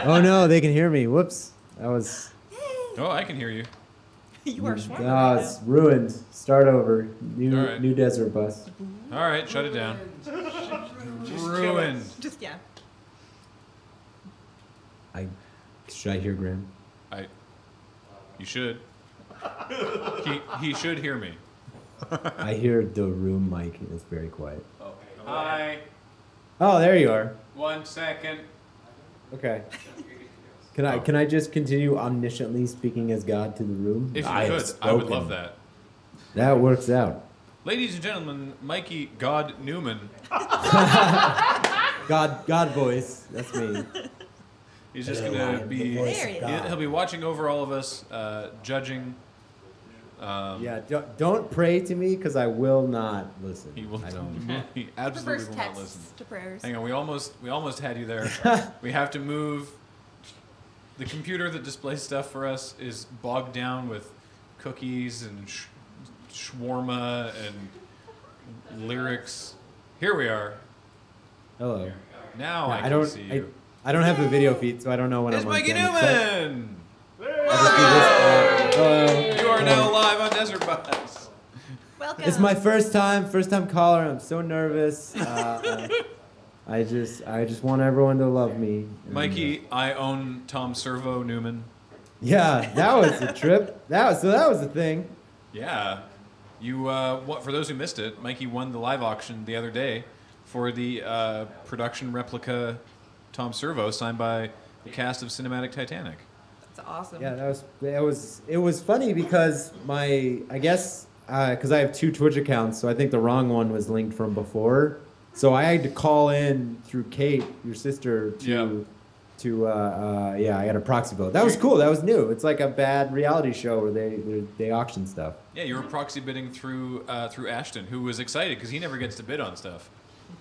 Oh no, they can hear me. Whoops. That was. Oh, I can hear you. You are swarming. Oh, it's ruined. Start over. All right. New desert bus. All right, shut it down. Ruined. Just yeah. Should I hear Graham? You should. He should hear me. I hear the room mic. It's very quiet. Okay. Hi. Oh, there you are. 1 second. Okay. Can I just continue omnisciently speaking as God to the room? If you I have could, I would spoken. love that. That works out. Ladies and gentlemen, Mikey God Neumann. God voice. That's me. He's just gonna be. There you go. He'll be watching over all of us, judging. Yeah. Don't pray to me because I will not listen. He will. I don't. He absolutely Prefers will not listen. texts to prayers. Hang on, we almost had you there. We have to move. The computer that displays stuff for us is bogged down with cookies and shawarma and lyrics. Here we are. Hello. Now I can don't. see you. I don't have the video feed, so I don't know when It's I'm on Mikey camera. Neumann! Hello. You are now live on Desert Bus. Welcome. It's my first time caller. I'm so nervous. I just want everyone to love me. And, Mikey, I own Tom Servo Newman. yeah, that was a trip. That was a thing. Yeah. You, for those who missed it, Mikey won the live auction the other day for the production replica Tom Servo signed by the cast of Cinematic Titanic. That's awesome. Yeah, it was funny because because I have 2 Twitch accounts, so I think the wrong one was linked from before. So I had to call in through Kate, your sister, I got a proxy vote. That was cool. That was new. It's like a bad reality show where they auction stuff. Yeah, you were proxy bidding through Ashton, who was excited because he never gets to bid on stuff.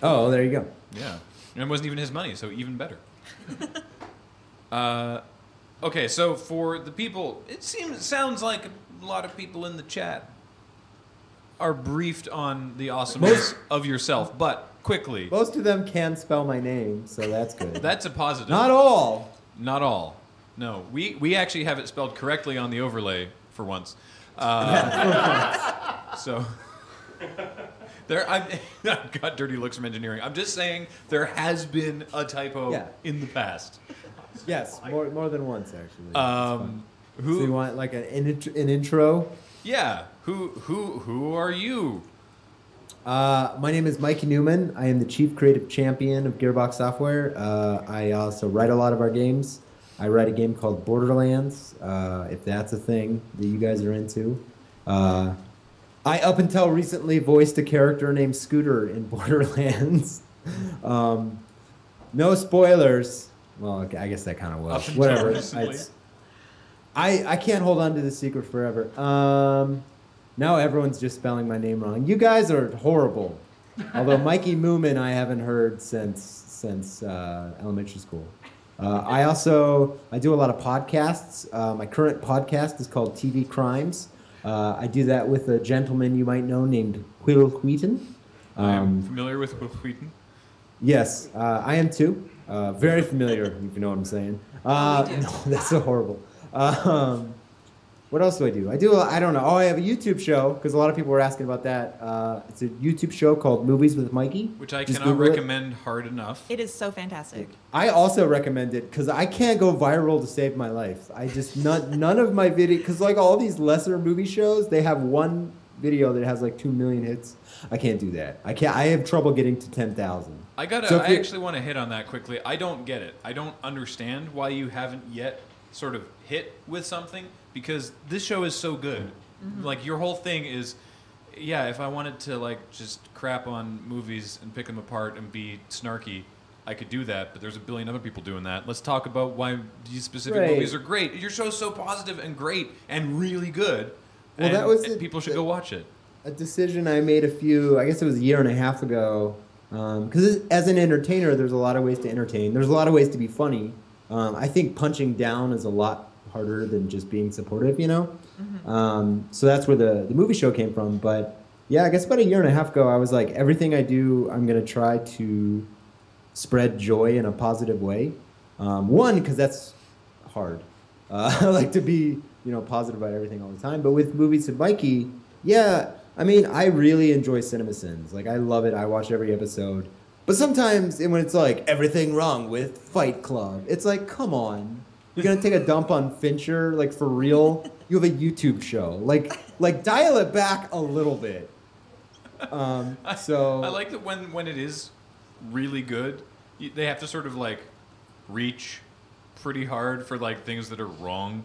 Oh, there you go. Yeah, and it wasn't even his money, so even better. Okay, so for the people, it sounds like a lot of people in the chat are briefed on the awesomeness of yourself, but quickly. Most of them can spell my name, so that's good. That's a positive. Not all. Not all. No, we actually have it spelled correctly on the overlay for once. So I've got dirty looks from engineering. I'm just saying there has been a typo in the past. Yes, more than once actually. So Who? you want like an intro? Yeah. Who are you? My name is Mikey Neumann. I am the Chief Creative Champion of Gearbox Software. I also write a lot of our games. I write a game called Borderlands, if that's a thing that you guys are into. I, up until recently, voiced a character named Scooter in Borderlands. No spoilers. Well, I guess that kind of was. Whatever. I can't hold on to this secret forever. Now everyone's just spelling my name wrong. You guys are horrible. Although Mikey Neumann I haven't heard since elementary school. I do a lot of podcasts. My current podcast is called TV Crimes. I do that with a gentleman you might know named Will Wheaton. I am familiar with Will Wheaton. Yes, I am too. Very familiar, if you know what I'm saying. No, that's so horrible. What else do? I don't know. Oh, I have a YouTube show, because a lot of people were asking about that. It's a YouTube show called Movies with Mikey. Which I cannot recommend hard enough. It is so fantastic. I also recommend it, because I can't go viral to save my life. I just, none of my video, because like all these lesser movie shows, they have one video that has like 2 million hits. I can't do that. I have trouble getting to 10,000. I actually want to hit on that quickly. I don't get it. I don't understand why you haven't yet sort of hit with something, because this show is so good. Mm-hmm. Like, your whole thing is, yeah, if I wanted to like just crap on movies and pick them apart and be snarky, I could do that, but there's a billion other people doing that. Let's talk about why these specific movies are great. Your show's so positive and great and really good. Well, and people should go watch it. A decision I made I guess it was a year and a half ago, because as an entertainer, there's a lot of ways to entertain. There's a lot of ways to be funny. I think punching down is a lot harder than just being supportive, you know? Mm-hmm. So that's where the movie show came from. But yeah, I guess about a year and a half ago, I was like, everything I do, I'm going to try to spread joy in a positive way. One, because that's hard. I like to be, positive about everything all the time. But with movies of Mikey, yeah, I mean, I really enjoy CinemaSins. Like, I love it. I watch every episode. But sometimes when it's like, everything wrong with Fight Club, it's like, come on. You're going to take a dump on Fincher? Like, for real? You have a YouTube show. Like dial it back a little bit. So I like that when it is really good, they have to sort of, like, reach pretty hard for, like, things that are wrong.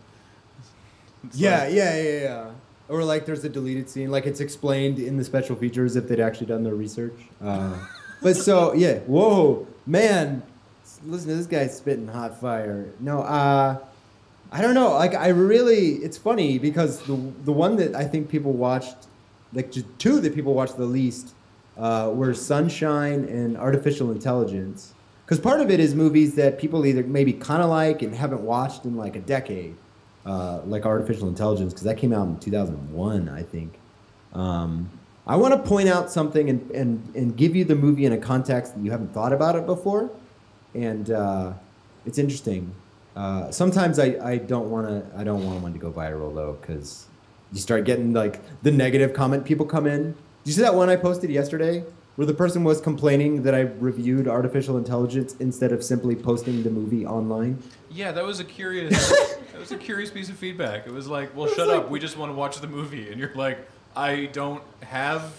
Yeah. Or like there's a deleted scene, like it's explained in the special features if they'd actually done their research. But so yeah, whoa, man, listen to this guy spitting hot fire. No, I don't know. Like it's funny because the one that I think people watched, like just two that people watched the least, were Sunshine and Artificial Intelligence. Because part of it is movies that people either maybe kind of like and haven't watched in like a decade. Like Artificial Intelligence, because that came out in 2001, I think. I want to point out something and give you the movie in a context that you haven't thought about it before, and it's interesting. Sometimes I don't want one to go viral though, because you start getting like the negative comment people come in. Did you see that one I posted yesterday? Where the person was complaining that I reviewed Artificial Intelligence instead of simply posting the movie online. Yeah, that was a curious piece of feedback. It was like, well, shut up. We just want to watch the movie. And you're like, I don't have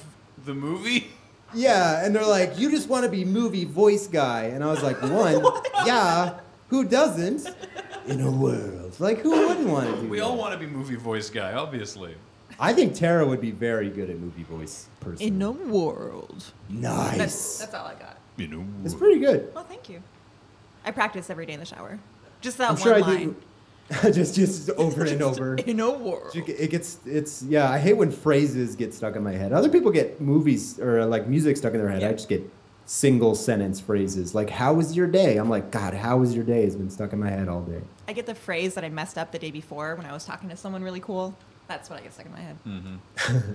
the movie? Yeah, and they're like, you just want to be movie voice guy. And I was like, one, yeah, who doesn't? In a world. Like, who wouldn't want to do We that? all want to be movie voice guy, obviously. I think Tara would be very good at movie voice person. In a world. Nice. That's all I got. You know, It's pretty good. Well, thank you. I practice every day in the shower. Just that I'm one sure line. I do. just over and over. In a world. Yeah, I hate when phrases get stuck in my head. Other people get movies or like music stuck in their head. Yeah. I just get single sentence phrases. Like, how was your day? I'm like, God, how was your day? Has been stuck in my head all day. I get the phrase that I messed up the day before when I was talking to someone really cool. That's what I get stuck in my head. Mm-hmm.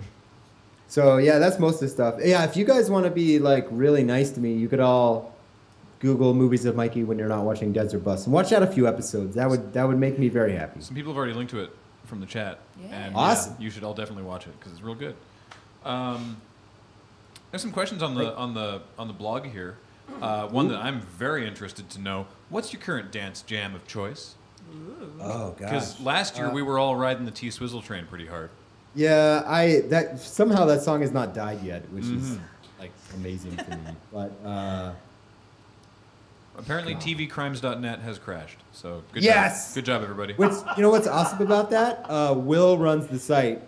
So yeah, that's most of the stuff. Yeah, if you guys want to be like really nice to me, you could all Google movies of Mikey when you're not watching Desert Bus and watch out a few episodes. That would make me very happy. Some people have already linked to it from the chat. Yeah. And Awesome. you should all definitely watch it because it's real good. There's some questions on the blog here. One that I'm very interested to know. What's your current dance jam of choice? Oh, gosh. Because last year we were all riding the T-Swizzle train pretty hard. Yeah, somehow that song has not died yet, which is like amazing to me. But apparently tvcrimes.net has crashed. So good Yes! job. Good job, everybody. you know what's awesome about that? Will runs the site,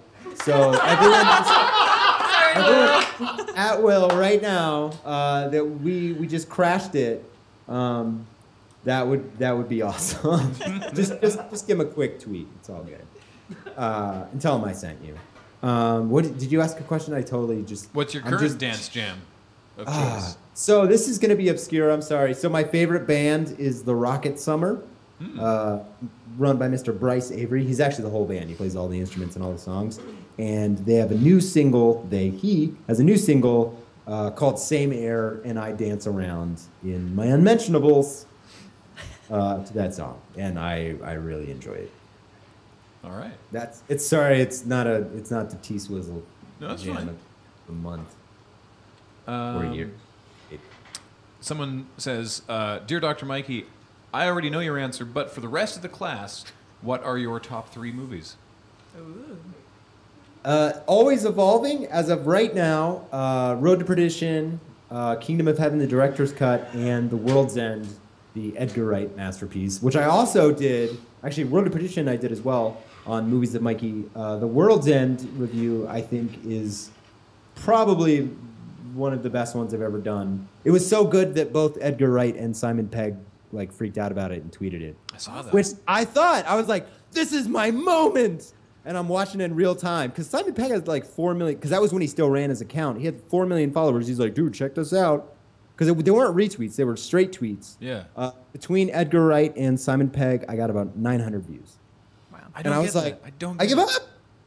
so everyone at Will right now that we just crashed it. That would be awesome. just give him a quick tweet. It's all good. And tell him I sent you. What did you ask a question? I totally just. What's your current dance jam of choice? So this is going to be obscure. I'm sorry. So my favorite band is the Rocket Summer, run by Mr. Bryce Avery. He's actually the whole band. He plays all the instruments and all the songs. And they have a new single. He has a new single called "Same Air," and I dance around in my unmentionables to that song, and I really enjoy it. All right. It's not the T-Swizzle No, that's jam fine. of the month or a year. Someone says, "Dear Dr. Mikey, I already know your answer, but for the rest of the class, what are your top 3 movies?" Ooh. Always evolving. As of right now, Road to Perdition, Kingdom of Heaven, the director's cut, and The World's End, the Edgar Wright masterpiece, which I also did. Actually, Road to Perdition I did as well on Movies of Mikey. The World's End review, I think, is probably one of the best ones I've ever done. It was so good that both Edgar Wright and Simon Pegg like freaked out about it and tweeted it. I saw that. Which I was like, this is my moment. And I'm watching it in real time because Simon Pegg has like 4 million. Because that was when he still ran his account. He had 4 million followers. He's like, dude, check this out. Because they weren't retweets; they were straight tweets. Yeah. Between Edgar Wright and Simon Pegg, I got about 900 views. Wow. I don't and I get was that. like, I don't. I give get up.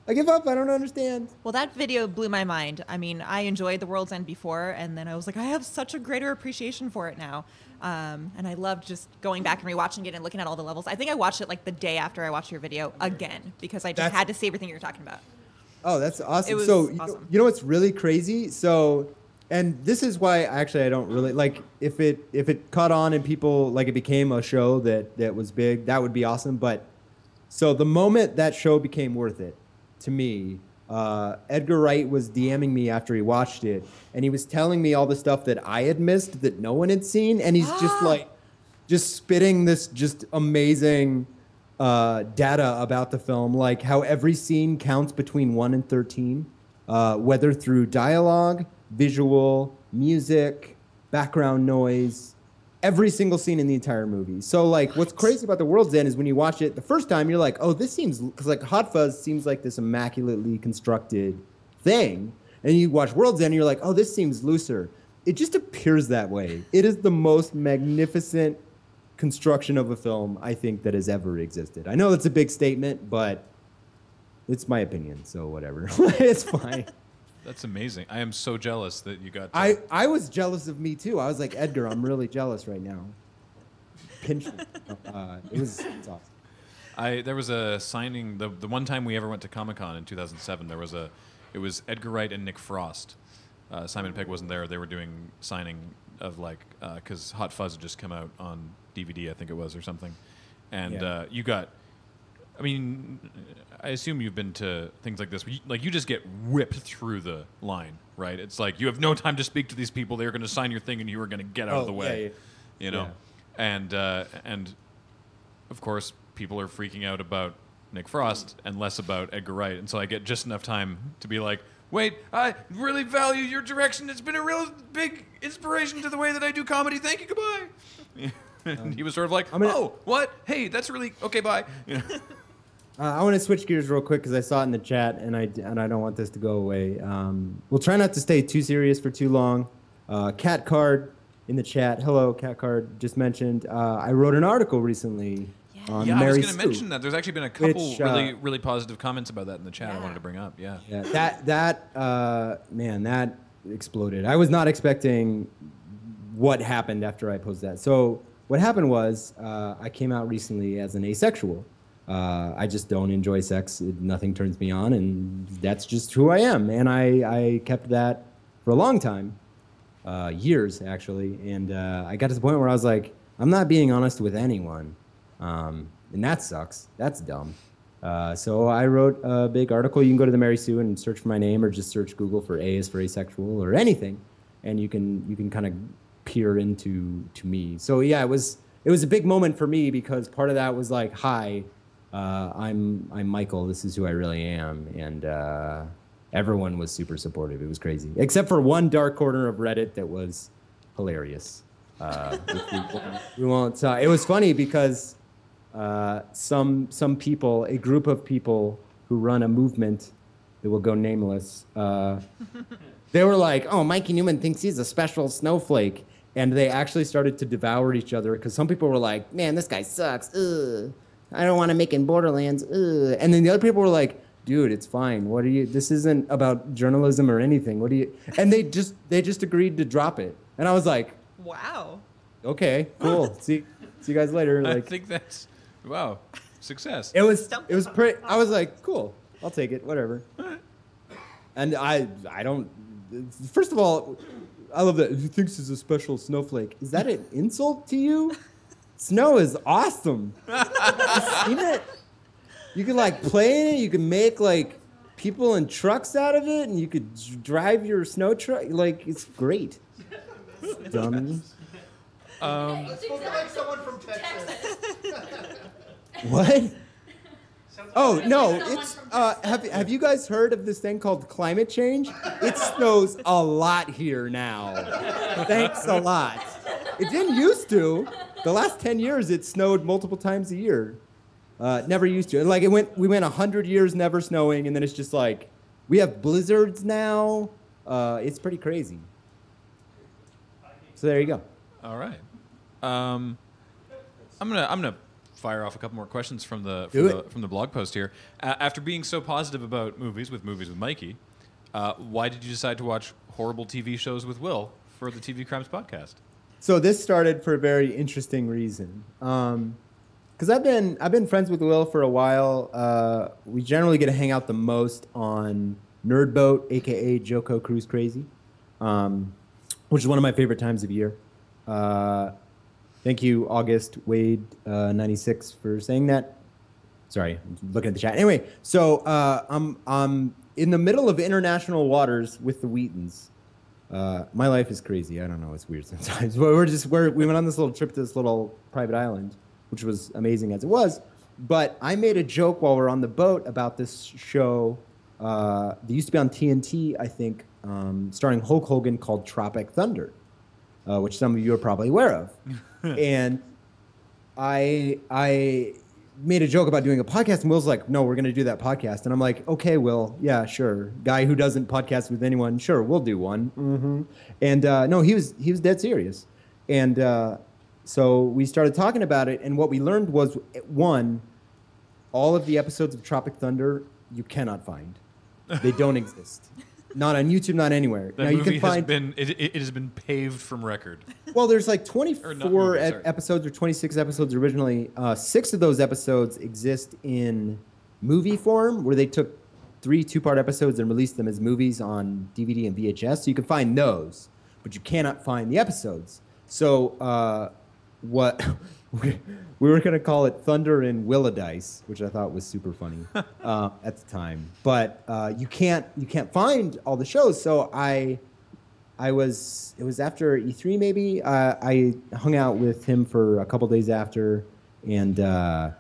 I give up. I don't understand. Well, that video blew my mind. I mean, I enjoyed The World's End before, and then I was like, I have such a greater appreciation for it now. And I loved just going back and rewatching it and looking at all the levels. I think I watched it like the day after I watched your video again because I just had to see everything you were talking about. Oh, that's awesome. It was so awesome. You know what's really crazy? So, and this is why actually I don't really like if it caught on and people like it became a show that was big, that would be awesome. But so the moment that show became worth it to me, Edgar Wright was DMing me after he watched it, and he was telling me all the stuff that I had missed that no one had seen, and he's just spitting this just amazing data about the film, like how every scene counts between 1 and 13, whether through dialogue, visual, music, background noise, every single scene in the entire movie. So like what's crazy about The World's End is when you watch it the first time, you're like, oh, this seems, because like Hot Fuzz seems like this immaculately constructed thing. And you watch World's End and you're like, oh, this seems looser. It just appears that way. It is the most magnificent construction of a film I think that has ever existed. I know that's a big statement, but it's my opinion, so whatever. It's fine. That's amazing. I am so jealous that you got. I was jealous of me too. I was like, Edgar, I'm really jealous right now. Pinch me. It's awesome. There was a signing. The one time we ever went to Comic-Con in 2007, it was Edgar Wright and Nick Frost. Simon Pegg wasn't there. They were doing signing of because Hot Fuzz had just come out on DVD, I think it was, or something. And you got. I mean, I assume you've been to things like this. You just get whipped through the line, right? It's like you have no time to speak to these people. They're going to sign your thing, and you are going to get out of the way. You know, and of course, people are freaking out about Nick Frost and less about Edgar Wright. And so I get just enough time to be like, wait, I really value your direction. It's been a real big inspiration to the way that I do comedy. Thank you. Goodbye. And he was sort of like, oh, what? Hey, that's really okay. Bye. I want to switch gears real quick because I saw it in the chat, and I don't want this to go away. We'll try not to stay too serious for too long. Cat Card in the chat. Hello, Cat Card. Just mentioned. I wrote an article recently on I Mary was going to mention that. There's actually been a couple which, really positive comments about that in the chat. I wanted to bring up. Yeah. That exploded. I was not expecting what happened after I posted that. So what happened was I came out recently as an asexual. I just don't enjoy sex. Nothing turns me on, and that's just who I am. And I kept that for a long time, years actually. And I got to the point where I was like, I'm not being honest with anyone, and that sucks. That's dumb. So I wrote a big article. You can go to the Mary Sue and search for my name, or just search Google for A is for asexual or anything, and you can kind of peer into me. So yeah, it was a big moment for me because part of that was like, hi. I'm Michael. This is who I really am, and everyone was super supportive. It was crazy, except for one dark corner of Reddit that was hilarious. We won't. It was funny because some people, a group of people who run a movement that will go nameless, they were like, "Oh, Mikey Neumann thinks he's a special snowflake," and they actually started to devour each other because some people were like, "Man, this guy sucks. Ugh. I don't want to make in Borderlands." Ugh. And then the other people were like, dude, it's fine. What are you? This isn't about journalism or anything. What do you? And they just agreed to drop it. And I was like, wow. Okay, cool. See you guys later. Like, I think that's success. It was pretty. I was like, cool. I'll take it. Whatever. And I don't. First of all, I love that he thinks he's a special snowflake. Is that an insult to you? Snow is awesome. You've seen it? You can like play in it. You can make like people in trucks out of it, and you could drive your snow truck. Like, it's great. Dummy. Spoken like someone from Texas. What? Oh no! It's have you guys heard of this thing called climate change? It snows a lot here now. Thanks a lot. It didn't used to. The last 10 years, it snowed multiple times a year. Never used to. Like we went 100 years never snowing, and then it's just like we have blizzards now. It's pretty crazy. So there you go. All right. I'm gonna fire off a couple more questions from the blog post here. After being so positive about movies with Mikey, why did you decide to watch horrible TV shows with Will for the TV Crimes podcast? So this started for a very interesting reason. Because I've been friends with Will for a while. We generally get to hang out the most on Nerd Boat, aka Joko Cruise Crazy, which is one of my favorite times of year. Thank you, August Wade 96 for saying that. Sorry, I'm looking at the chat. Anyway, so I'm in the middle of international waters with the Wheatons. My life is crazy. I don't know. It's weird sometimes. We went on this little trip to this little private island, which was amazing as it was. But I made a joke while we were on the boat about this show that used to be on TNT, I think, starring Hulk Hogan, called Tropic Thunder, which some of you are probably aware of. And I made a joke about doing a podcast, and Will's like, no, we're going to do that podcast. And I'm like, okay, Will, yeah, sure. Guy who doesn't podcast with anyone, sure, we'll do one. Mm-hmm. And no, he was dead serious. And so we started talking about it, and what we learned was, one, all of the episodes of Tropic Thunder you cannot find. They don't exist. Not on YouTube, not anywhere. That now, movie you can find, it has been paved from record. Well, there's like 24 episodes or 26 episodes originally. 6 of those episodes exist in movie form, where they took 3 two-part episodes and released them as movies on DVD and VHS. So you can find those, but you cannot find the episodes. So what we were going to call it Thunder in Willadice, which I thought was super funny at the time. But you can't find all the shows. So it was after E3 maybe. I hung out with him for a couple days after, and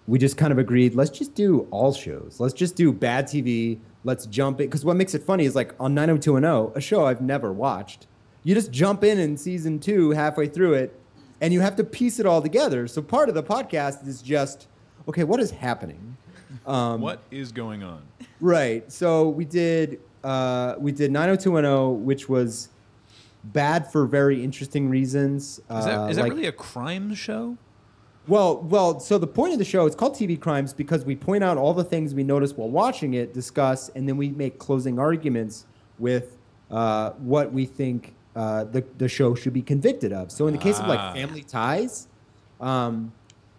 we just kind of agreed, let's just do all shows. Let's just do bad TV. Let's jump in. Because what makes it funny is, like, on 90210, a show I've never watched, you just jump in season 2 halfway through it, and you have to piece it all together. So part of the podcast is just, okay, what is happening? What is going on? Right. So we did 90210, which was bad for very interesting reasons. Is that really a crime show? Well. So the point of the show, it's called TV Crimes because we point out all the things we notice while watching it, discuss, and then we make closing arguments with what we think the show should be convicted of. So in the case of, like, Family Ties,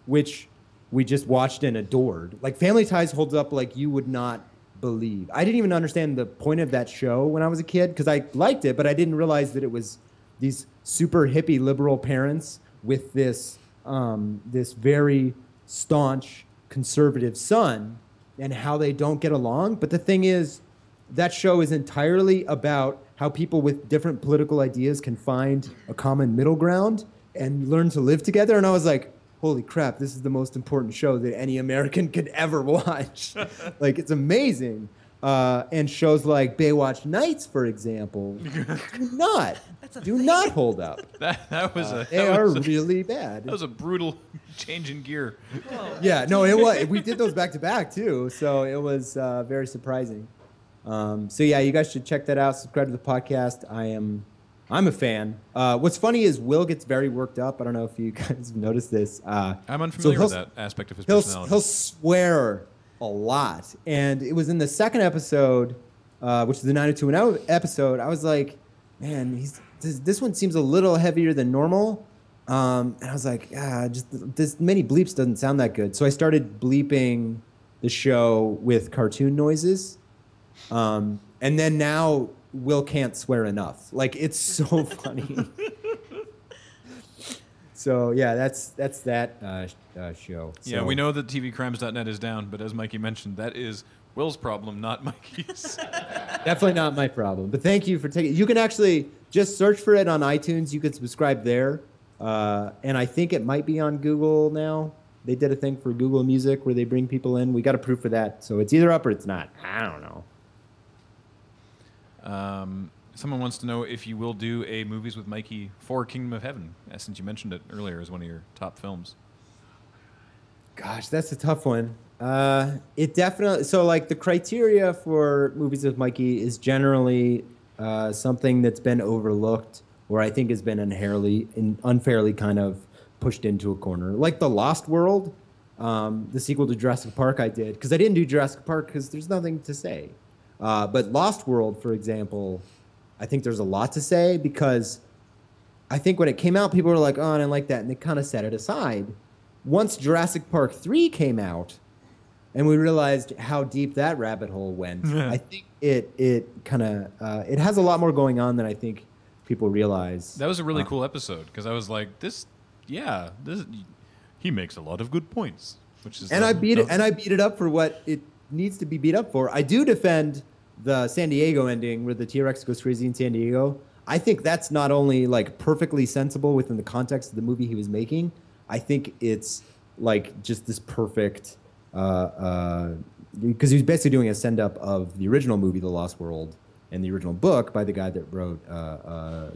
which we just watched and adored, like, Family Ties holds up like you would not believe. I didn't even understand the point of that show when I was a kid, because I liked it, but I didn't realize that it was these super hippie liberal parents with this very staunch conservative son, and how they don't get along. But the thing is, that show is entirely about how people with different political ideas can find a common middle ground and learn to live together. And I was like, holy crap, this is the most important show that any American could ever watch. Like, it's amazing. And shows like Baywatch Nights, for example, do not hold up. They are really bad. That was a brutal change in gear. Whoa. Yeah, no, it was. We did those back to back too, so it was very surprising. So yeah, you guys should check that out. Subscribe to the podcast. I'm a fan. What's funny is Will gets very worked up. I don't know if you guys have noticed this. I'm unfamiliar with that aspect of his personality. He'll swear a lot. And it was in the second episode, which is the 90210 episode. I was like, man, this one seems a little heavier than normal. And I was like, just this many bleeps doesn't sound that good. So I started bleeping the show with cartoon noises. And then now Will can't swear enough. Like, it's so funny. So yeah, that's that show. So. Yeah, we know that tvcrimes.net is down, but as Mikey mentioned, that is Will's problem, not Mikey's. Definitely not my problem. But thank you for taking. You can actually just search for it on iTunes. You can subscribe there, and I think it might be on Google now. They did a thing for Google Music where they bring people in. We got a proof for that, so it's either up or it's not. I don't know. Someone wants to know if you will do a Movies with Mikey for Kingdom of Heaven, since you mentioned it earlier as one of your top films. Gosh, that's a tough one. It definitely... So, like, the criteria for Movies with Mikey is generally something that's been overlooked, or I think has been unfairly kind of pushed into a corner. Like The Lost World, the sequel to Jurassic Park I did, because I didn't do Jurassic Park because there's nothing to say. But Lost World, for example, I think there's a lot to say because I think when it came out, people were like, oh, I didn't like that, and they kind of set it aside. Once Jurassic Park 3 came out, and we realized how deep that rabbit hole went, I think it kind of it has a lot more going on than I think people realize. That was a really cool episode because I was like, he makes a lot of good points, which is. I beat it up for what it needs to be beat up for. I do defend the San Diego ending where the T-Rex goes crazy in San Diego. I think that's not only like perfectly sensible within the context of the movie he was making. I think it's like just this perfect. Because he was basically doing a send-up of the original movie, The Lost World, and the original book by the guy that wrote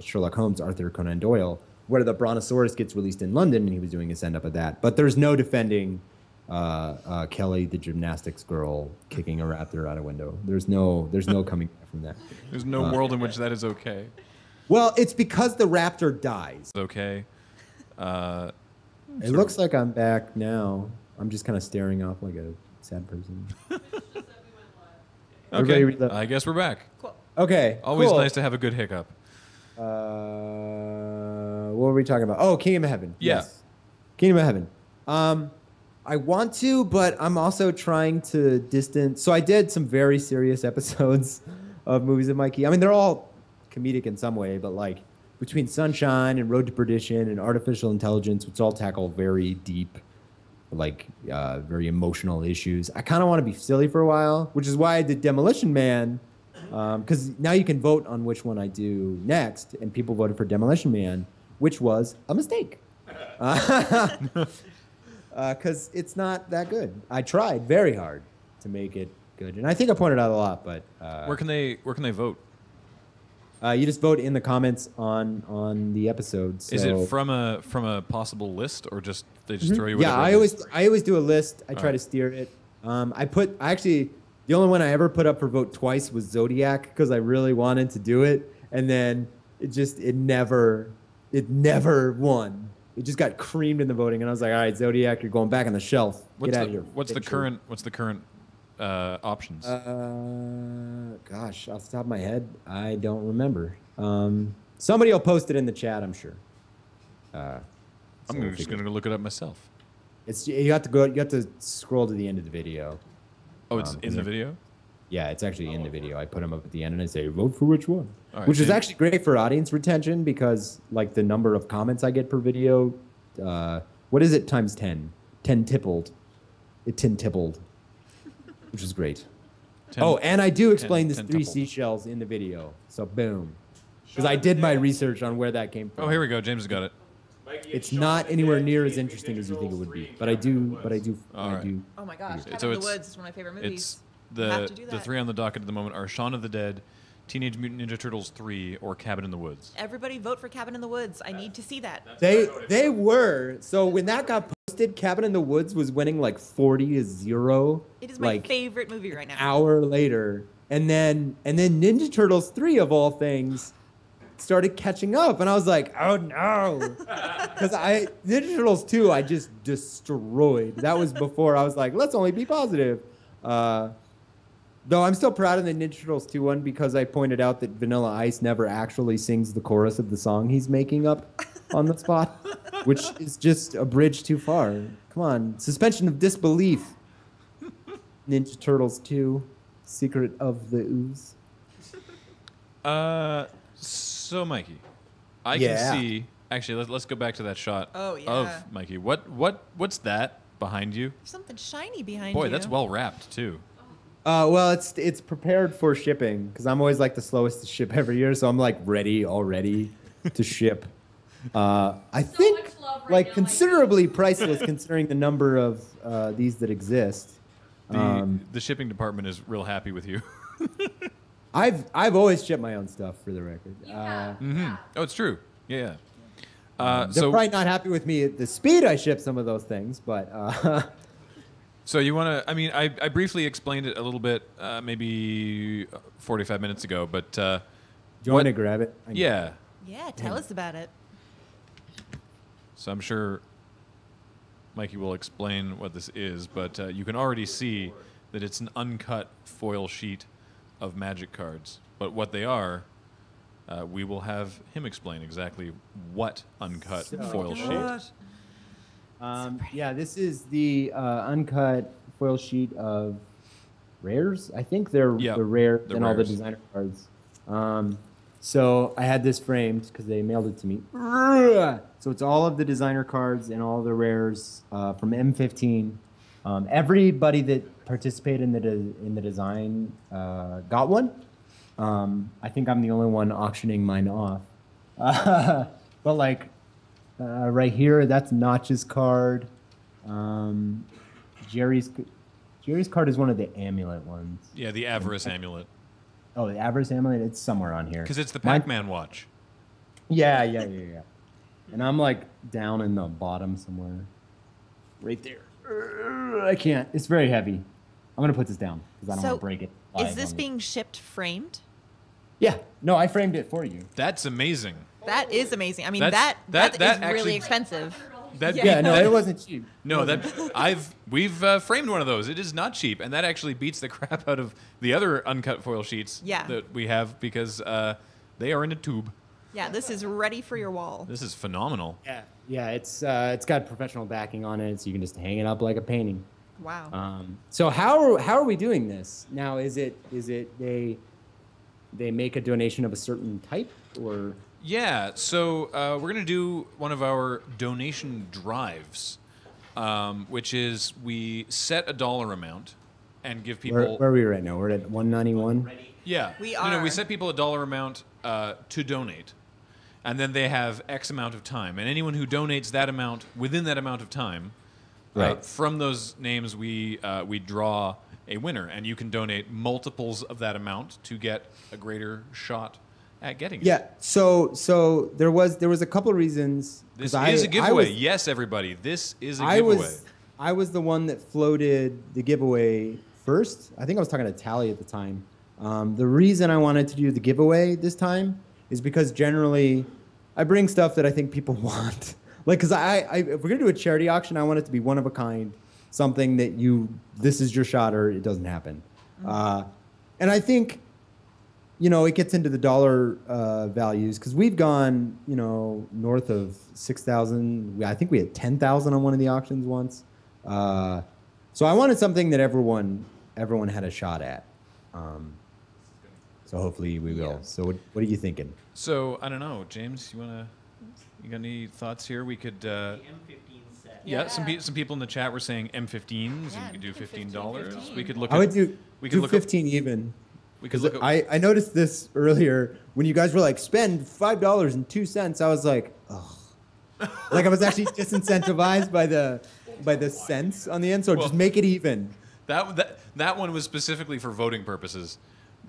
Sherlock Holmes, Arthur Conan Doyle, where the Brontosaurus gets released in London, and he was doing a send-up of that. But there's no defending Kelly, the gymnastics girl, kicking a raptor out a window. There's no coming back from that. There's no world in which that is okay. Well, it's because the raptor dies. Okay. It looks like I'm back now. I'm just kind of staring off like a sad person. Okay, I guess we're back. Cool. Okay, Always cool. nice to have a good hiccup. What were we talking about? Oh, Kingdom of Heaven. Yeah. Yes. Kingdom of Heaven. I want to, but I'm also trying to distance. So I did some very serious episodes of movies of Mikey. I mean, they're all comedic in some way, but like between Sunshine and Road to Perdition and Artificial Intelligence, which all tackle very deep, like very emotional issues. I kind of want to be silly for a while, which is why I did Demolition Man, because now you can vote on which one I do next, and people voted for Demolition Man, which was a mistake. Because it's not that good. I tried very hard to make it good, and I think I pointed out a lot, but... where can they vote? You just vote in the comments on the episode. So. Is it from a possible list, or just they just throw you? Yeah, I always do a list. I try to steer it. The only one I ever put up for vote twice was Zodiac because I really wanted to do it, and then it never won. It just got creamed in the voting, and I was like, all right, Zodiac, you're going back on the shelf. Get out of here. What's the current options? Gosh, off the top of my head, I don't remember. Somebody will post it in the chat, I'm sure. I'm just going to look it up myself. You have to scroll to the end of the video. Oh, it's in the video? Yeah, it's actually in the video. I put them up at the end and I say, vote for which one. Right, which is actually great for audience retention because like the number of comments I get per video, what is it times 10? 10 tippled. It 10 tippled, which is great. And I do explain this 3 seashells in the video. So boom. Because I did my research on where that came from. Oh, here we go. James has got it. It's not anywhere near as interesting as you think it would be. But I do. Oh my gosh, Cabin in the Woods is one of my favorite movies. The 3 on the docket at the moment are Shaun of the Dead, Teenage Mutant Ninja Turtles 3, or Cabin in the Woods. Everybody vote for Cabin in the Woods. I need to see that. They were. So when that got posted, Cabin in the Woods was winning like 40-0. It is my favorite movie right now. An hour later. And then Ninja Turtles 3 of all things started catching up, and I was like, oh no. Because Ninja Turtles 2 I just destroyed. That was before I was like, let's only be positive. Though I'm still proud of the Ninja Turtles 2 one because I pointed out that Vanilla Ice never actually sings the chorus of the song he's making up on the spot, which is just a bridge too far. Come on, suspension of disbelief. Ninja Turtles 2, Secret of the Ooze. So Mikey, I can see. Actually, let's go back to that shot of Mikey. What's that behind you? There's something shiny behind you. Boy, that's well wrapped too. Well, it's prepared for shipping because I'm always like the slowest to ship every year, so I'm like ready already to ship. I think like considerably priceless considering the number of these that exist. The shipping department is real happy with you. I've always shipped my own stuff for the record. Oh, it's true. Yeah. They're probably not happy with me at the speed I ship some of those things, but. So you want to? I mean, I briefly explained it a little bit, maybe 45 minutes ago, but. Do you want to grab it? Yeah. Yeah, tell us about it. So I'm sure Mikey will explain what this is, but you can already see that it's an uncut foil sheet of Magic cards. But what they are, we will have him explain exactly what uncut foil sheet. Yeah, this is the uncut foil sheet of rares. I think they're rare than all the designer cards. So I had this framed because they mailed it to me. So it's all of the designer cards and all the rares from M15. Everybody that participated in the design got one. I think I'm the only one auctioning mine off. But like right here, that's Notch's card. Jerry's card is one of the amulet ones. Yeah, the Avarice amulet. Oh, the Avarice amulet? It's somewhere on here. Because it's the Pac-Man watch. Yeah. And I'm like down in the bottom somewhere. Right there. I can't. It's very heavy. I'm going to put this down because I don't want to break it. Is this being shipped framed? Yeah. No, I framed it for you. That's amazing. That is amazing. I mean, that is actually, really expensive. No, it wasn't cheap. No, we've framed one of those. It is not cheap, and that actually beats the crap out of the other uncut foil sheets that we have because they are in a tube. Yeah, this is ready for your wall. This is phenomenal. Yeah, it's got professional backing on it, so you can just hang it up like a painting. Wow. So how are we doing this now? Is it they make a donation of a certain type or? Yeah, so we're going to do one of our donation drives, which is we set a dollar amount and give people... Where are we right now? We're at 191? Yeah. We are. We set people a dollar amount to donate, and then they have X amount of time. And anyone who donates that amount within that amount of time, from those names, we draw a winner. And you can donate multiples of that amount to get a greater shot at getting it. Yeah, so there was a couple of reasons. This is a giveaway. Yes, everybody, this is a giveaway. I was the one that floated the giveaway first. I think I was talking to Tally at the time. The reason I wanted to do the giveaway this time is because generally I bring stuff that I think people want. Like, because if we're going to do a charity auction, I want it to be one of a kind, something that this is your shot or it doesn't happen. And I think... it gets into the dollar values because we've gone, north of 6,000. I think we had 10,000 on one of the auctions once. So I wanted something that everyone had a shot at. So hopefully we will. So what are you thinking? So I don't know, James. You got any thoughts here? We could. The M15 set. Yeah, some people in the chat were saying M15s, and we could do $15. We could look. I would do 15 even. Because I noticed this earlier when you guys were like, spend $5.02. I was like, oh, like I was actually disincentivized by the cents on the end. So just make it even. That one was specifically for voting purposes,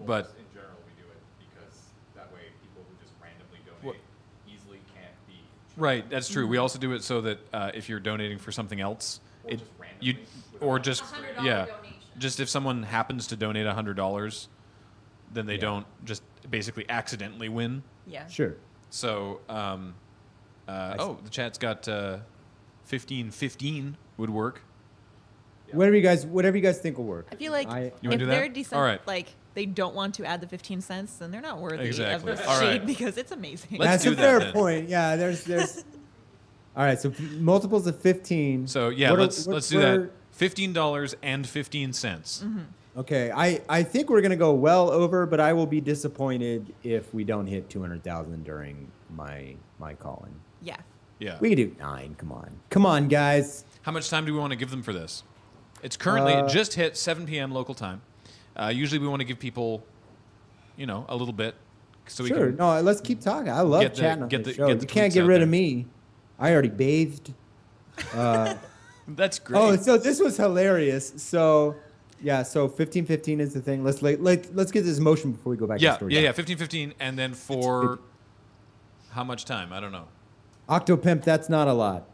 but in general we do it because that way people who just randomly donate easily can't be. Right, that's true. We also do it so that if you're donating for something else, just if someone happens to donate $100. Then they don't just basically accidentally win. Yeah. Sure. So, the chat's got 15 would work. Yeah. Whatever you guys think will work. I feel like if they're decent, like they don't want to add the 15 cents, then they're not worthy of the shade because it's amazing. That's a fair point. Yeah, there's. All right, so multiples of 15. So yeah, let's do that. $15 and 15 cents. Mm-hmm. Okay, I think we're gonna go well over, but I will be disappointed if we don't hit 200,000 during my calling. Yeah. Yeah. We can do 9. Come on, guys. How much time do we want to give them for this? It's currently it just hit 7 p.m. local time. Usually we want to give people, a little bit, so we can. No, let's keep talking. I love chatting on the show. You can't get rid of me. I already bathed. That's great. Oh, so this was hilarious. So. Yeah, so 15-15 is the thing. Let's get this motion before we go back to the story. Yeah, 15-15, and then for how much time? I don't know. Octopimp, that's not a lot.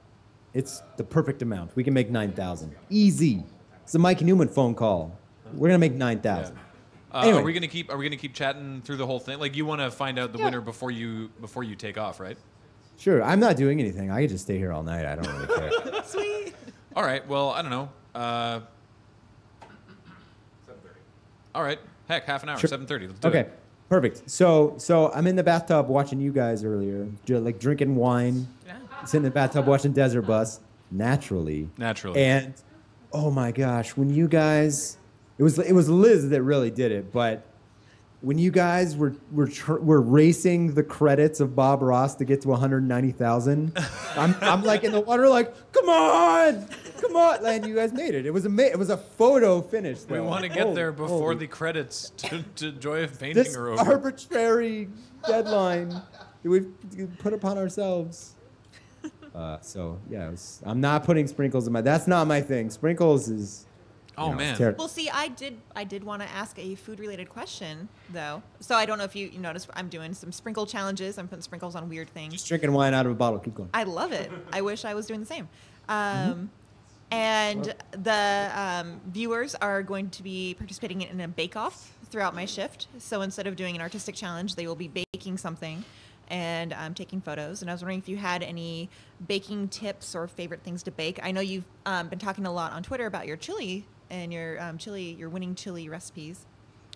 It's the perfect amount. We can make 9,000. Easy. It's a Mikey Neumann phone call. We're gonna make 9,000. Yeah. Anyway. Are we gonna keep chatting through the whole thing? Like you want to find out the winner before you take off, right? Sure. I'm not doing anything. I could just stay here all night. I don't really care. Sweet. All right. Well, I don't know. 7:30. All right. Heck, half an hour. Sure. 7:30. Let's do Okay, it. perfect. So I'm in the bathtub watching you guys earlier, like drinking wine, sitting in the bathtub watching Desert Bus, naturally. And oh my gosh, when you guys, it was Liz that really did it, but when you guys were racing the credits of Bob Ross to get to 190,000, I'm like in the water, like, come on, and you guys made it. It was it was a photo finish. Though. We want to get there before the credits to Joy of Painting this are over. arbitrary deadline that we've put upon ourselves. So yeah, I'm not putting sprinkles in my. That's not my thing. Sprinkles is. Oh man. Well, see, I did want to ask a food-related question though. So I don't know if you noticed, I'm doing some sprinkle challenges. I'm putting sprinkles on weird things. Just drinking wine out of a bottle. Keep going. I love it. I wish I was doing the same. And the viewers are going to be participating in a bake-off throughout my shift. So instead of doing an artistic challenge, they will be baking something, and I'm taking photos. And I was wondering if you had any baking tips or favorite things to bake. I know you've been talking a lot on Twitter about your chili and your your winning chili recipes.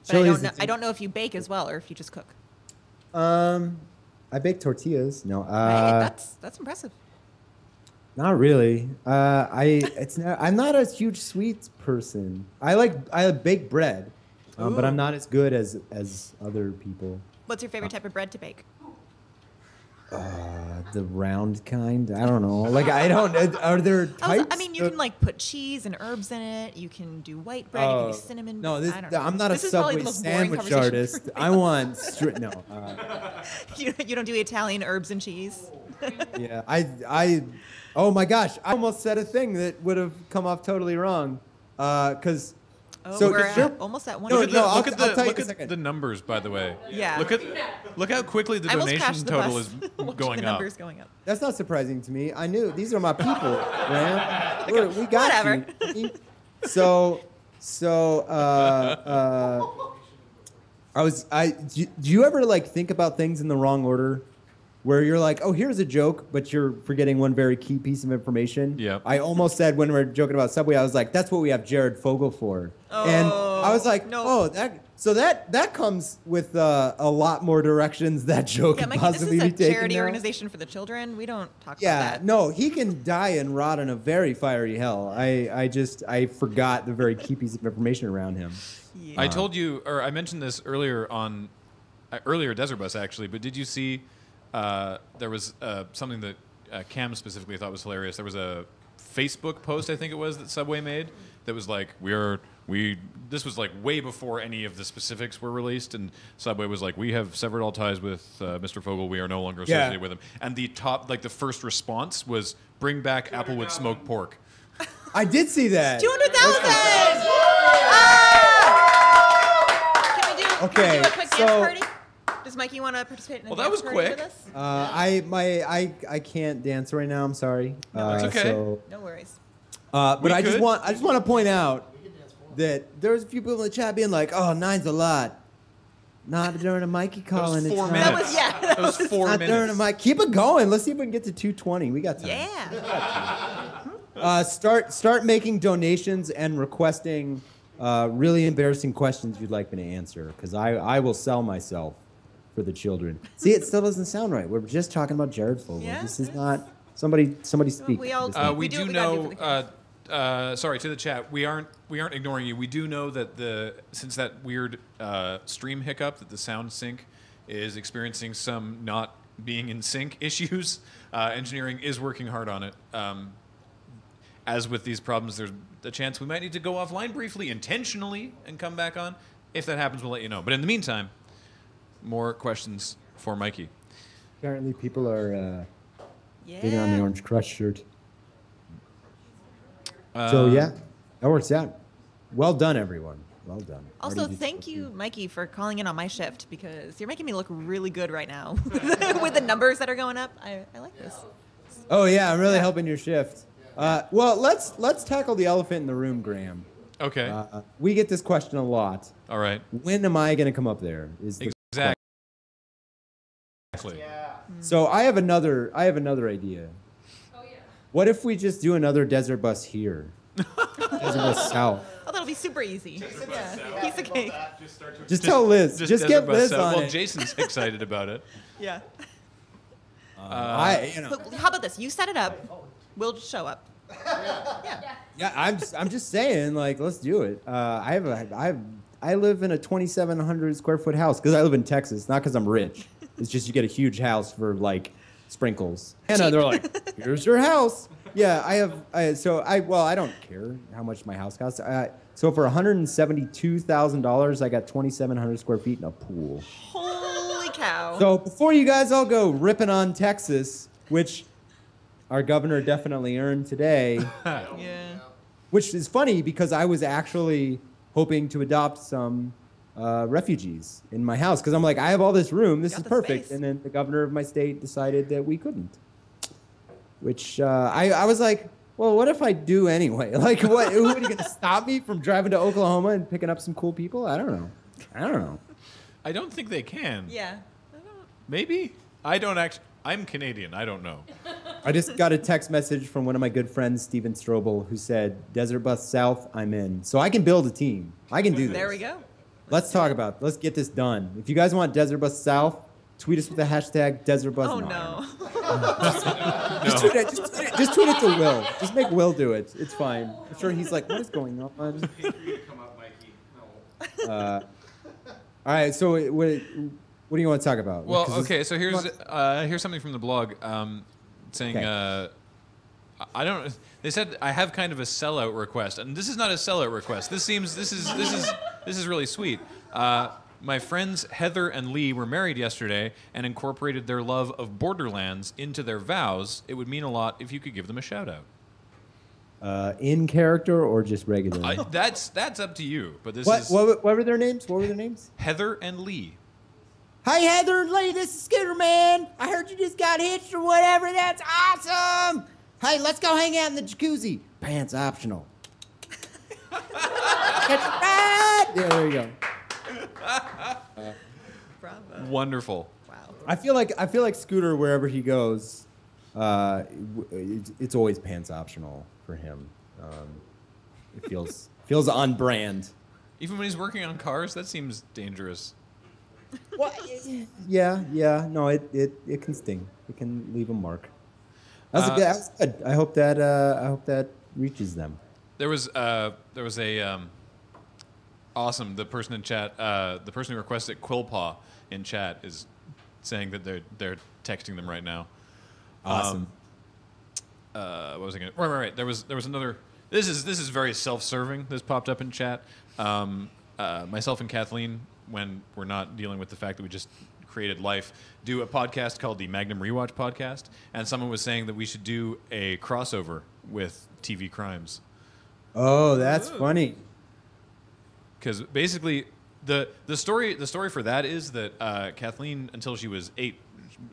But I don't know if you bake as well or if you just cook. I bake tortillas. No. That's impressive. Not really. I'm not a huge sweets person. I bake bread, but I'm not as good as other people. What's your favorite type of bread to bake? The round kind. I don't know. Like I don't. Are there types? I mean, you can like put cheese and herbs in it. You can do white bread. You can do cinnamon. No, I don't know. I'm not This a is probably Subway the most boring sandwich conversation artist. for I want no. You don't do Italian herbs and cheese. Yeah, I. Oh my gosh! I almost said a thing that would have come off totally wrong. Because. So we're almost at one. Look at the numbers, by the way. Yeah. Look how quickly the donation total is going the up. numbers going up. That's not surprising to me. I knew these are my people, man. We got Whatever. you. So, do you ever like think about things in the wrong order? Where you're like, oh, here's a joke, but you're forgetting one very key piece of information. Yeah. I almost said when we were joking about Subway, I was like, that's what we have Jared Fogle for. Oh, and I was like, no. that comes with a lot more directions that joke Yeah, could Mikey, possibly this be is a taken. charity now. organization for the children. We don't talk about Yeah, that. no, he can die and rot in a very fiery hell. I forgot the very key piece of information around him. Yeah. I told you, or I mentioned this earlier Desert Bus actually, but did you see there was something that Cam specifically thought was hilarious. There was a Facebook post, I think it was, that Subway made that was like, this was like way before any of the specifics were released, and Subway was like, we have severed all ties with Mr. Fogle. We are no longer associated with him. And the first response was, bring back Applewood smoked pork. I did see that. 200,000! Can we do a quick dance party? Does Mikey want to participate in a dance party with us? I can't dance right now. I'm sorry. That's okay. No worries. But I just want to point out that there's a few people in the chat being like, "Oh, 9's a lot." Not during a Mikey calling. That was 4 it's minutes. That was 4 not minutes. during a Mike. Keep it going. Let's see if we can get to 220. We got time. Yeah. Start making donations and requesting really embarrassing questions you'd like me to answer, because I will sell myself for the children. See, it still doesn't sound right. We're just talking about Jared Fogle. Yeah. This is not somebody speak. We do do what we gotta do know. Sorry to the chat. We aren't ignoring you. We do know that since that weird stream hiccup, that the sound sync is experiencing some not being in sync issues. Engineering is working hard on it. As with these problems, there's a chance we might need to go offline briefly, intentionally, and come back on. If that happens, we'll let you know. But in the meantime, more questions for Mikey. Apparently, people are digging on the Orange Crush shirt. So yeah, that works out. Well done, everyone. Well done. Also, thank you, Mikey, for calling in on my shift, because you're making me look really good right now with the numbers that are going up. I like this. Oh yeah, I'm really helping your shift. Well, let's tackle the elephant in the room, Graham. Okay. We get this question a lot. All right. When am I going to come up there? Exactly. So I have another idea. Oh yeah. What if we just do another desert bus here? Desert bus south. Oh, that'll be super easy. Yeah, piece of cake. Just tell Liz. Just get Liz on Well, it. Jason's excited about it. Yeah. How about this? You set it up. We'll just show up. Yeah, I'm just saying, like, let's do it. I live in a 2,700 square foot house because I live in Texas, not because I'm rich. It's just you get a huge house for like sprinkles. And they're like, here's your house. Yeah, I don't care how much my house costs. So for $172,000, I got 2,700 square feet in a pool. Holy cow. So before you guys all go ripping on Texas, which our governor definitely earned today. Yeah. Which is funny because I was actually hoping to adopt some refugees in my house because I'm like, I have all this room. This is perfect. Space. And then the governor of my state decided that we couldn't. Which I was like, well, what if I do anyway? Like, what? Who are you going to stop me from driving to Oklahoma and picking up some cool people? I don't know. I don't think they can. Yeah. Maybe. I'm Canadian. I don't know. I just got a text message from one of my good friends, Steven Strobel, who said, Desert Bus South, I'm in. So I can build a team. I can do this. There we go. Let's get this done. If you guys want Desert Bus South, tweet us with the hashtag Desert Bus. Oh, no. Just tweet it to Will. Just make Will do it. It's fine. I'm sure he's like, what is going on? Come up, Mikey. No. All right, so what do you want to talk about? Well, okay, so here's something from the blog saying they said I have kind of a sellout request, and this is not a sellout request. This is really sweet. My friends Heather and Lee were married yesterday and incorporated their love of Borderlands into their vows. It would mean a lot if you could give them a shout out. In character or just regular? That's up to you. But what were their names? What were their names? Heather and Lee. Hi, Heather and Lee. This is Scooter Man. I heard you just got hitched or whatever. That's awesome. Hey, let's go hang out in the jacuzzi. Pants optional. There we go. Bravo. Wonderful. Wow. I feel like Scooter wherever he goes, it's always pants optional for him. It feels on brand. Even when he's working on cars, that seems dangerous. Well, yeah. No, it can sting. It can leave a mark. That was good. I hope that reaches them. There was a awesome. The person in chat, the person who requested Quillpaw in chat is saying that they're texting them right now. Awesome. What was I going to? Right. There was another. This is very self-serving. This popped up in chat. Myself and Kathleen, when we're not dealing with the fact that we just created life, do a podcast called the Magnum Rewatch Podcast, and someone was saying that we should do a crossover with TV crimes. Oh, that's funny. Because basically, the story for that is that Kathleen, until she was 8,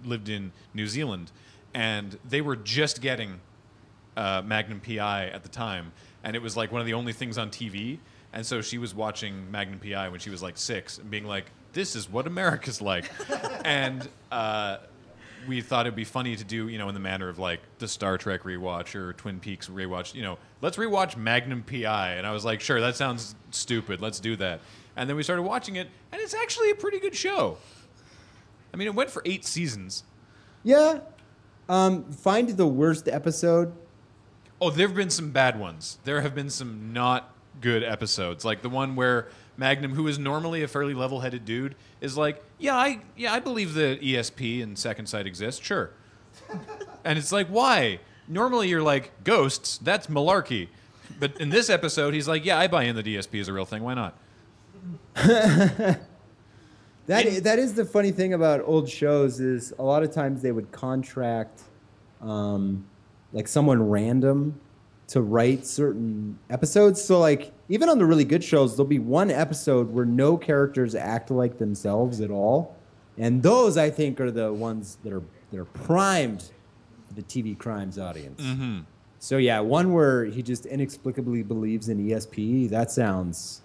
lived in New Zealand, and they were just getting Magnum PI at the time, and it was like one of the only things on TV. And so she was watching Magnum PI when she was like 6 and being like, this is what America's like. And we thought it'd be funny to do, in the manner of like the Star Trek rewatch or Twin Peaks rewatch, let's rewatch Magnum PI. And I was like, sure, that sounds stupid. Let's do that. And then we started watching it, and it's actually a pretty good show. I mean, it went for 8 seasons. Yeah. Find the worst episode. Oh, there have been some bad ones. There have been some not good episodes, like the one where Magnum, who is normally a fairly level-headed dude, is like, I believe that ESP and Second Sight exist, sure. And it's like, why? Normally you're like, ghosts, that's malarkey. But in this episode, he's like, I buy in that ESP is a real thing, why not? That is the funny thing about old shows is a lot of times they would contract like someone random to write certain episodes. So like even on the really good shows, there'll be one episode where no characters act like themselves at all. And those I think are the ones that are primed for the TV crimes audience. Mm-hmm. So yeah, one where he just inexplicably believes in ESP, that sounds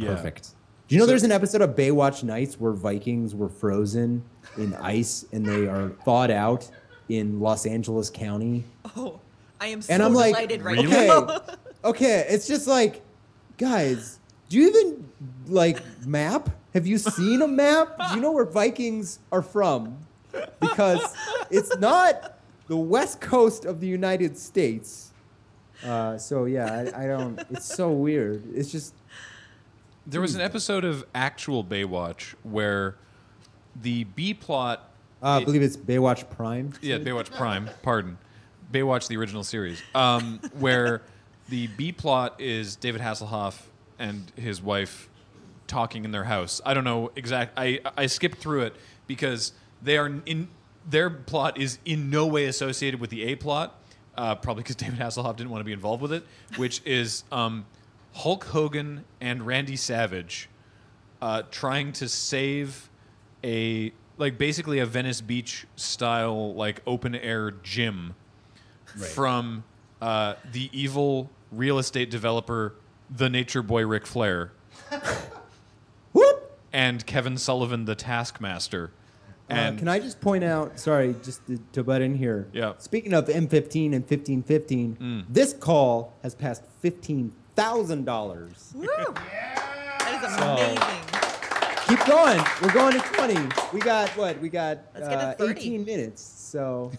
perfect. Do you know there's an episode of Baywatch Nights where Vikings were frozen in ice and they are thawed out in Los Angeles County. Oh, I am so And I'm like, delighted right okay, now. okay. It's just like, guys, do you even like map? Have you seen a map? Do you know where Vikings are from? Because it's not the west coast of the United States. So yeah, I don't. It's so weird. It's just. There was an episode of actual Baywatch where the B plot. I believe it's Baywatch Prime. Yeah, Baywatch Prime. Pardon, Baywatch the original series, where the B plot is David Hasselhoff and his wife talking in their house. I don't know I skipped through it because their plot is in no way associated with the A plot. Probably because David Hasselhoff didn't want to be involved with it, which is Hulk Hogan and Randy Savage trying to save basically a Venice Beach style open air gym from the evil real estate developer, the Nature Boy Ric Flair, Whoop! and Kevin Sullivan, the Taskmaster. And Can I just point out? Sorry, just to butt in here. Yeah. Speaking of M15 and 1515, this call has passed $15,000. Woo! That is amazing. Keep going. We're going to 20. We got what? We got Let's get to 30. 18 minutes. So.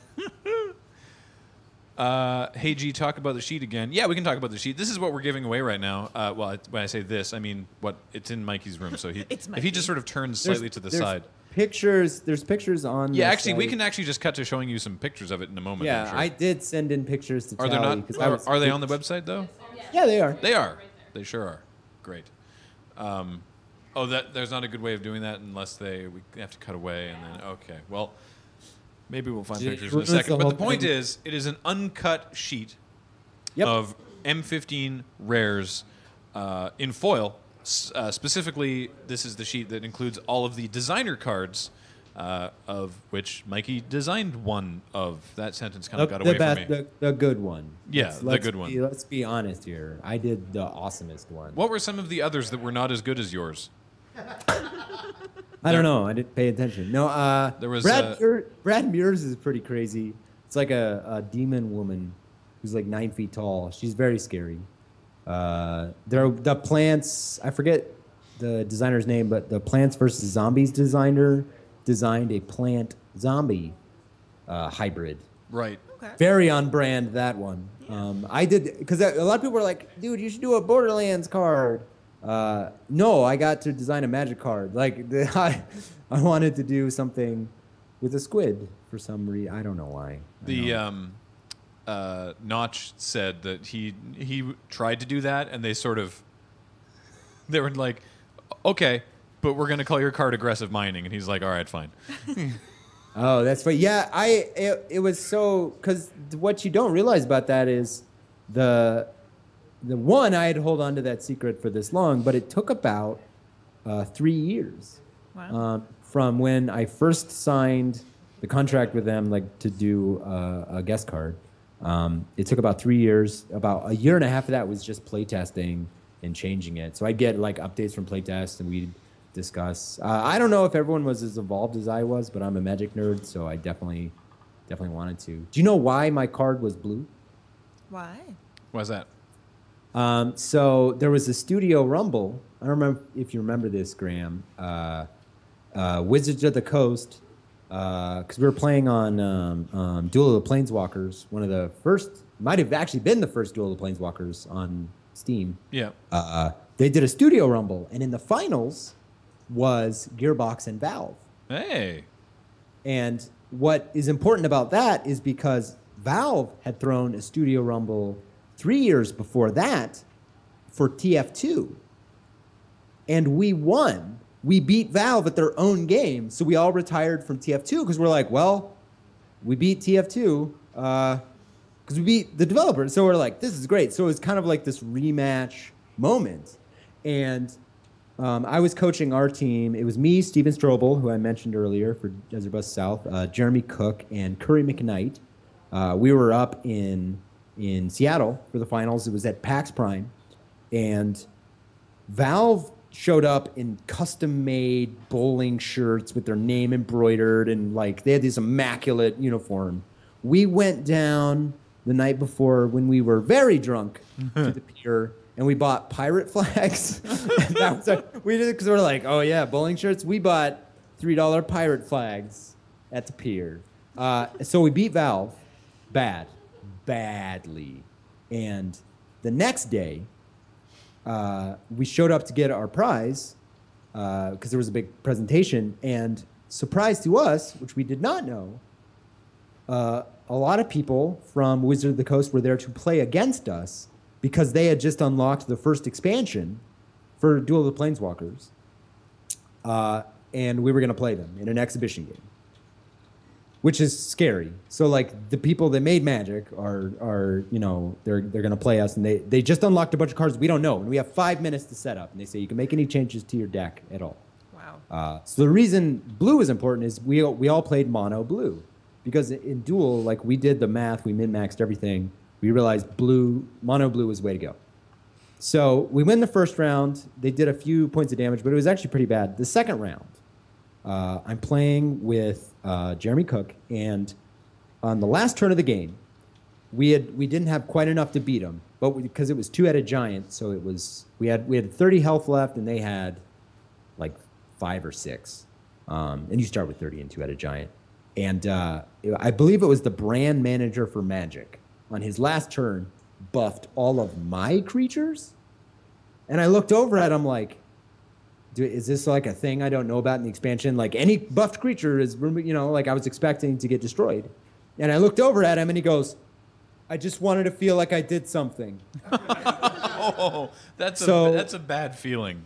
Hey G, talk about the sheet again. Yeah, we can talk about the sheet. This is what we're giving away right now. When I say this, I mean it's in Mikey's room. So if he just sort of turns slightly to the side. There's pictures on. Yeah, the actually, site. we can actually just cut to showing you some pictures of it in a moment. Yeah, I'm sure. I did send in pictures to Are they Tally, not? 'cause Are they on the website though? Yeah, they are. They are. They sure are. Great. There's not a good way of doing that unless we have to cut away and then okay. Well, maybe we'll find pictures in a second. But the point is, it is an uncut sheet of M15 rares in foil. Specifically, this is the sheet that includes all of the designer cards, of which Mikey designed one of. That sentence kind of got away from me. The good one. Yeah, the good one. Let's be honest here. I did the awesomest one. What were some of the others that were not as good as yours? I don't know. I didn't pay attention. No, There was Brad Mears is pretty crazy. It's like a demon woman who's like 9 feet tall. She's very scary. The Plants, I forget the designer's name, but the Plants vs. Zombies designer designed a plant zombie hybrid. Right. Okay. Very on brand, that one. Yeah. I did, because a lot of people were like, dude, you should do a Borderlands card. No, I got to design a Magic card. I wanted to do something with a squid for some reason. I don't know why. Notch said that he tried to do that, and they were like, okay, but we're gonna call your card aggressive mining, and he's like, all right, fine. Oh, that's right. Yeah, it was so, because what you don't realize about that is the one, I had to hold on to that secret for this long, but it took about 3 years. Wow. From when I first signed the contract with them, to do a guest card. It took about 3 years. About a year and a half of that was just playtesting and changing it. So I'd get updates from playtest, and we'd discuss. I don't know if everyone was as involved as I was, but I'm a Magic nerd, so I definitely wanted to. Do you know why my card was blue? Why? Why's that? So there was a Studio Rumble. I don't remember if you remember this, Graham. Wizards of the Coast, because we were playing on Duel of the Planeswalkers, one of the first, might have actually been the first Duel of the Planeswalkers on Steam. Yeah. They did a Studio Rumble, and in the finals was Gearbox and Valve. Hey. And what is important about that is because Valve had thrown a Studio Rumble 3 years before that for TF2. And we won. We beat Valve at their own game. So we all retired from TF2 because we're like, well, we beat TF2 because we beat the developers. So we're like, this is great. So it was kind of like this rematch moment. And I was coaching our team. It was me, Steven Strobel, who I mentioned earlier for Desert Bus South, Jeremy Cook, and Curry McKnight. We were up in Seattle for the finals. It was at PAX Prime. And Valve showed up in custom-made bowling shirts with their name embroidered, and they had this immaculate uniform. we went down the night before when we were very drunk to the pier, and we bought pirate flags. And we did it because we're like, oh yeah, bowling shirts. We bought $3 pirate flags at the pier. So we beat Valve badly. And the next day, we showed up to get our prize because there was a big presentation. And surprise to us, which we did not know, a lot of people from Wizard of the Coast were there to play against us because they had just unlocked the first expansion for Duel of the Planeswalkers. And we were going to play them in an exhibition game, which is scary. So like the people that made Magic are you know, they're going to play us, and they just unlocked a bunch of cards we don't know, and we have 5 minutes to set up, and they say you can make any changes to your deck at all. Wow. So the reason blue is important is we all played mono blue, because in Duel, like, we did the math, we min-maxed everything. We realized mono blue was the way to go. So we win the first round. They did a few points of damage, but it was actually pretty bad. The second round, I'm playing with Jeremy Cook, and on the last turn of the game, we didn't have quite enough to beat him, but because it was two-headed giant, so it was we had 30 health left, and they had like 5 or 6, and you start with 30 and two-headed giant, and I believe it was the brand manager for Magic on his last turn buffed all of my creatures, and I looked over at him like, is this like a thing I don't know about in the expansion? Like, any buffed creature is, you know, like I was expecting to get destroyed. And I looked over at him and he goes, I just wanted to feel like I did something. Oh, that's a bad feeling.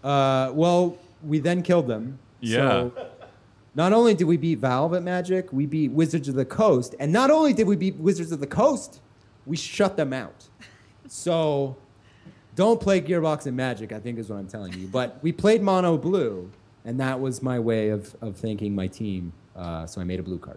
Well, we then killed them. Yeah. So not only did we beat Valve at Magic, we beat Wizards of the Coast. And not only did we beat Wizards of the Coast, we shut them out. So don't play Gearbox and Magic, I think is what I'm telling you. But we played mono blue, and that was my way of thanking my team. So I made a blue card.